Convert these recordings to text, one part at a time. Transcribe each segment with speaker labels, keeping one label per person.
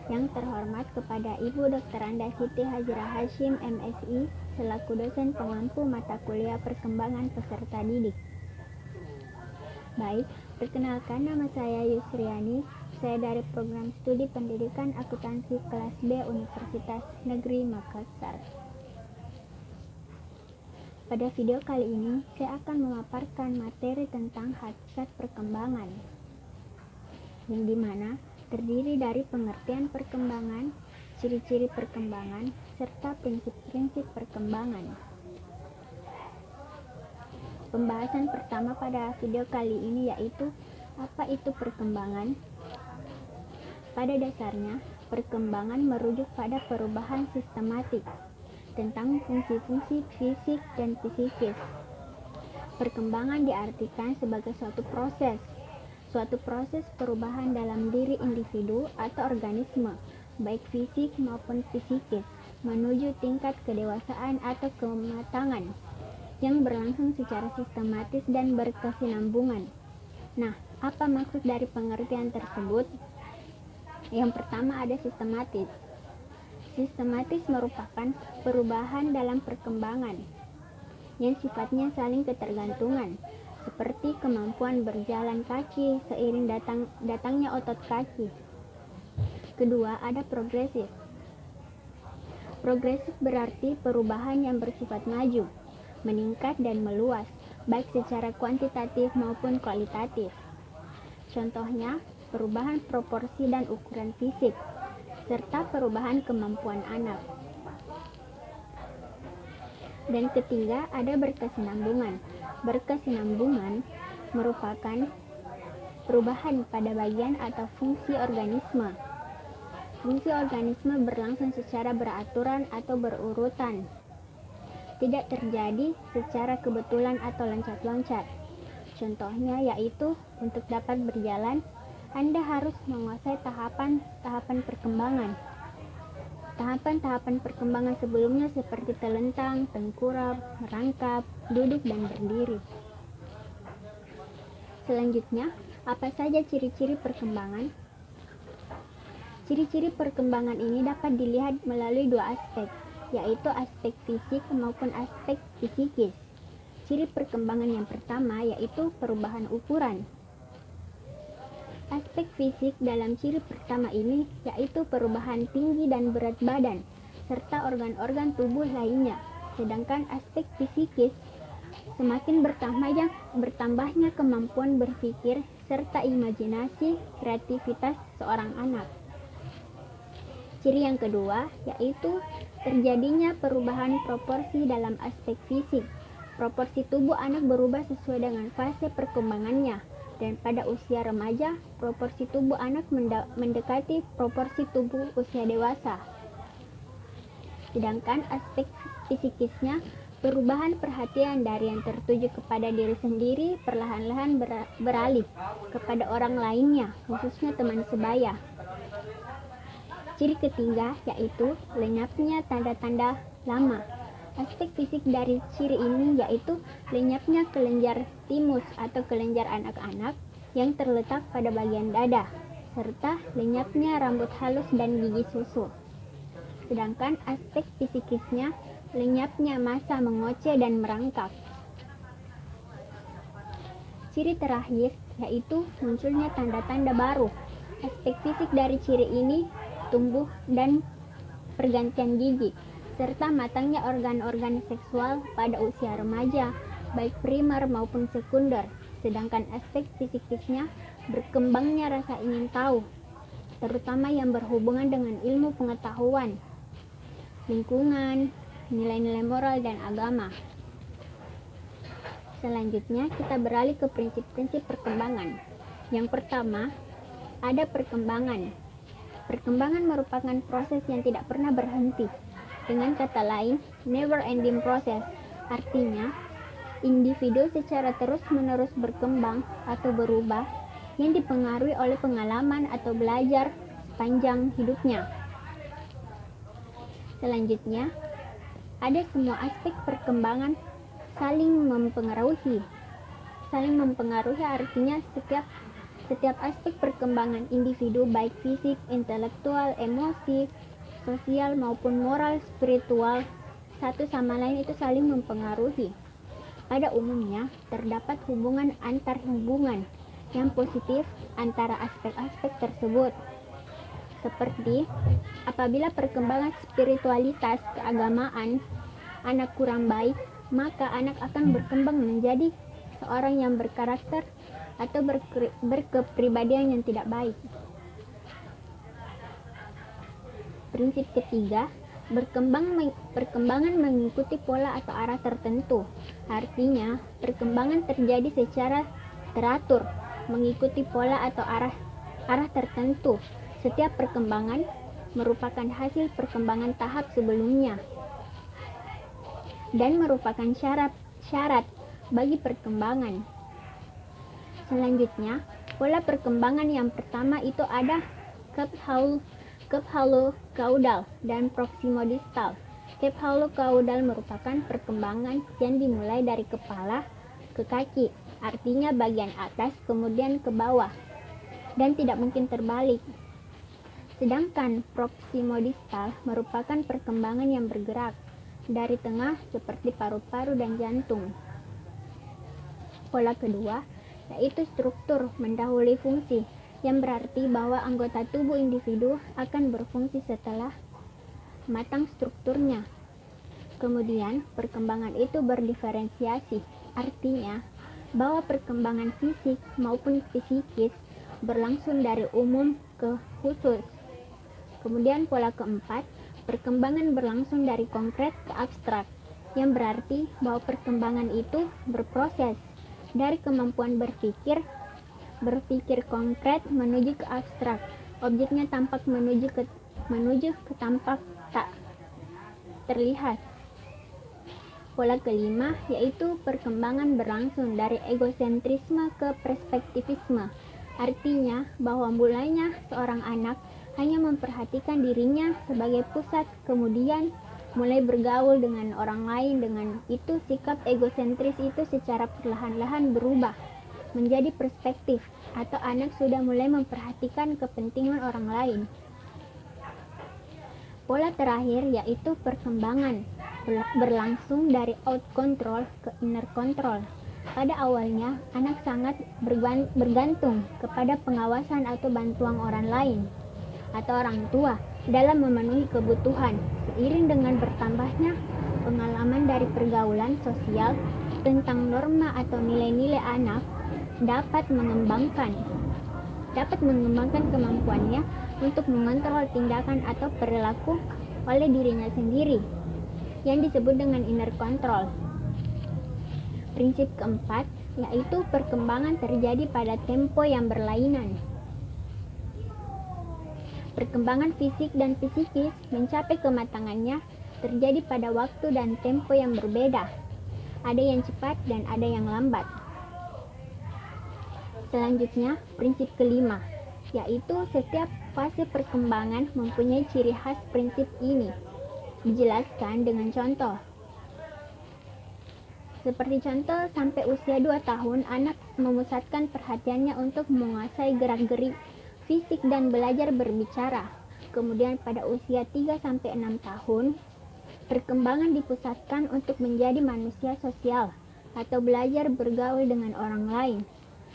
Speaker 1: Yang terhormat kepada Ibu Dr. Anda Siti Hajrah Hashim, MSI, selaku dosen pengampu mata kuliah perkembangan peserta didik. Baik, perkenalkan nama saya Yusriani. Saya dari program studi pendidikan akuntansi kelas B Universitas Negeri Makassar. Pada video kali ini, saya akan memaparkan materi tentang hakikat perkembangan, yang dimana terdiri dari pengertian perkembangan, ciri-ciri perkembangan, serta prinsip-prinsip perkembangan. Pembahasan pertama pada video kali ini yaitu apa itu perkembangan. Pada dasarnya, perkembangan merujuk pada perubahan sistematik tentang fungsi-fungsi fisik dan psikis. Perkembangan diartikan sebagai suatu proses perubahan dalam diri individu atau organisme, baik fisik maupun psikis, menuju tingkat kedewasaan atau kematangan yang berlangsung secara sistematis dan berkesinambungan. Nah, apa maksud dari pengertian tersebut? Yang pertama ada sistematis. Sistematis merupakan perubahan dalam perkembangan yang sifatnya saling ketergantungan, seperti kemampuan berjalan kaki seiring datangnya otot kaki. Kedua, ada progresif. Progresif berarti perubahan yang bersifat maju, meningkat dan meluas, baik secara kuantitatif maupun kualitatif. Contohnya, perubahan proporsi dan ukuran fisik, serta perubahan kemampuan anak. Dan ketiga, ada berkesinambungan. Berkesinambungan merupakan perubahan pada bagian atau fungsi organisme. Fungsi organisme berlangsung secara beraturan atau berurutan, tidak terjadi secara kebetulan atau loncat-loncat. Contohnya yaitu untuk dapat berjalan, Anda harus menguasai tahapan perkembangan. Tahapan-tahapan perkembangan sebelumnya seperti telentang, tengkurap, merangkap, duduk, dan berdiri. Selanjutnya, apa saja ciri-ciri perkembangan? Ciri-ciri perkembangan ini dapat dilihat melalui dua aspek, yaitu aspek fisik maupun aspek psikis. Ciri perkembangan yang pertama yaitu perubahan ukuran. Aspek fisik dalam ciri pertama ini yaitu perubahan tinggi dan berat badan, serta organ-organ tubuh lainnya. Sedangkan aspek psikis, semakin bertambahnya kemampuan berpikir serta imajinasi, kreativitas seorang anak. Ciri yang kedua yaitu terjadinya perubahan proporsi dalam aspek fisik. Proporsi tubuh anak berubah sesuai dengan fase perkembangannya, dan pada usia remaja, proporsi tubuh anak mendekati proporsi tubuh usia dewasa. Sedangkan aspek psikisnya, perubahan perhatian dari yang tertuju kepada diri sendiri perlahan-lahan beralih kepada orang lainnya, khususnya teman sebaya. Ciri ketiga yaitu lenyapnya tanda-tanda lama. Aspek fisik dari ciri ini yaitu lenyapnya kelenjar timus atau kelenjar anak-anak yang terletak pada bagian dada, serta lenyapnya rambut halus dan gigi susu. Sedangkan aspek psikisnya lenyapnya massa mengoceh dan merangkak. Ciri terakhir yaitu munculnya tanda-tanda baru. Aspek fisik dari ciri ini tumbuh dan pergantian gigi, serta matangnya organ-organ seksual pada usia remaja, baik primer maupun sekunder. Sedangkan aspek psikisnya berkembangnya rasa ingin tahu, terutama yang berhubungan dengan ilmu pengetahuan, lingkungan, nilai-nilai moral, dan agama. Selanjutnya, kita beralih ke prinsip-prinsip perkembangan. Yang pertama, ada perkembangan. Perkembangan merupakan proses yang tidak pernah berhenti. Dengan kata lain, never ending process. Artinya, individu secara terus-menerus berkembang atau berubah yang dipengaruhi oleh pengalaman atau belajar sepanjang hidupnya. Selanjutnya, ada semua aspek perkembangan saling mempengaruhi. Saling mempengaruhi artinya setiap Setiap aspek perkembangan individu baik fisik, intelektual, emosi, sosial maupun moral, spiritual, satu sama lain itu saling mempengaruhi. Pada umumnya, terdapat hubungan antar hubungan yang positif antara aspek-aspek tersebut. Seperti apabila perkembangan spiritualitas keagamaan anak kurang baik, maka anak akan berkembang menjadi seorang yang berkarakter atau berkepribadian yang tidak baik. Prinsip ketiga, perkembangan mengikuti pola atau arah tertentu. Artinya, perkembangan terjadi secara teratur, mengikuti pola atau arah tertentu. Setiap perkembangan merupakan hasil perkembangan tahap sebelumnya dan merupakan syarat bagi perkembangan. Selanjutnya, pola perkembangan yang pertama itu ada cephalocaudal dan proximodistal. Cephalocaudal merupakan perkembangan yang dimulai dari kepala ke kaki, artinya bagian atas kemudian ke bawah, dan tidak mungkin terbalik. Sedangkan proximodistal merupakan perkembangan yang bergerak dari tengah seperti paru-paru dan jantung. Pola kedua yaitu struktur mendahului fungsi, yang berarti bahwa anggota tubuh individu akan berfungsi setelah matang strukturnya. Kemudian perkembangan itu berdiferensiasi, artinya bahwa perkembangan fisik maupun psikis berlangsung dari umum ke khusus. Kemudian pola keempat, perkembangan berlangsung dari konkret ke abstrak, yang berarti bahwa perkembangan itu berproses dari kemampuan berpikir konkret menuju ke abstrak. Objeknya tampak menuju ke tampak tak terlihat. Pola kelima yaitu perkembangan berlangsung dari egosentrisme ke perspektivisme. Artinya bahwa mulanya seorang anak hanya memperhatikan dirinya sebagai pusat, kemudian mulai bergaul dengan orang lain. Dengan itu sikap egosentris itu secara perlahan-lahan berubah menjadi perspektif, atau anak sudah mulai memperhatikan kepentingan orang lain. Pola terakhir yaitu perkembangan berlangsung dari out control ke inner control. Pada awalnya, anak sangat bergantung kepada pengawasan atau bantuan orang lain atau orang tua dalam memenuhi kebutuhan. Seiring dengan bertambahnya pengalaman dari pergaulan sosial tentang norma atau nilai-nilai, anak dapat mengembangkan kemampuannya untuk mengontrol tindakan atau perilaku oleh dirinya sendiri, yang disebut dengan inner control. Prinsip keempat yaitu perkembangan terjadi pada tempo yang berlainan. Perkembangan fisik dan psikis mencapai kematangannya terjadi pada waktu dan tempo yang berbeda. Ada yang cepat dan ada yang lambat. Selanjutnya, prinsip kelima, yaitu setiap fase perkembangan mempunyai ciri khas prinsip ini. Dijelaskan dengan contoh. Seperti contoh, sampai usia 2 tahun, anak memusatkan perhatiannya untuk menguasai gerak-gerik fisik dan belajar berbicara. Kemudian pada usia 3-6 tahun, perkembangan dipusatkan untuk menjadi manusia sosial atau belajar bergaul dengan orang lain.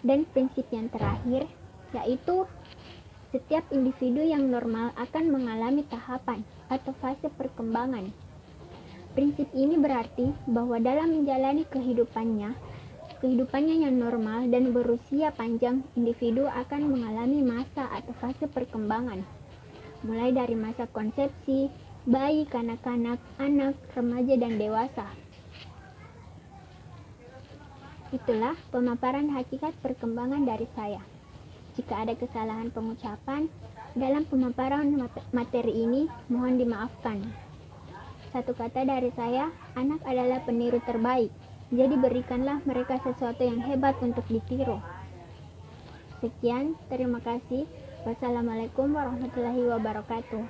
Speaker 1: Dan prinsip yang terakhir, yaitu setiap individu yang normal akan mengalami tahapan atau fase perkembangan. Prinsip ini berarti bahwa dalam menjalani kehidupannya yang normal dan berusia panjang, individu akan mengalami masa atau fase perkembangan, mulai dari masa konsepsi, bayi, kanak-kanak, anak, remaja, dan dewasa. Itulah pemaparan hakikat perkembangan dari saya. Jika ada kesalahan pengucapan dalam pemaparan materi ini, mohon dimaafkan. Satu kata dari saya, anak adalah peniru terbaik. Jadi berikanlah mereka sesuatu yang hebat untuk ditiru. Sekian, terima kasih. Wassalamualaikum warahmatullahi wabarakatuh.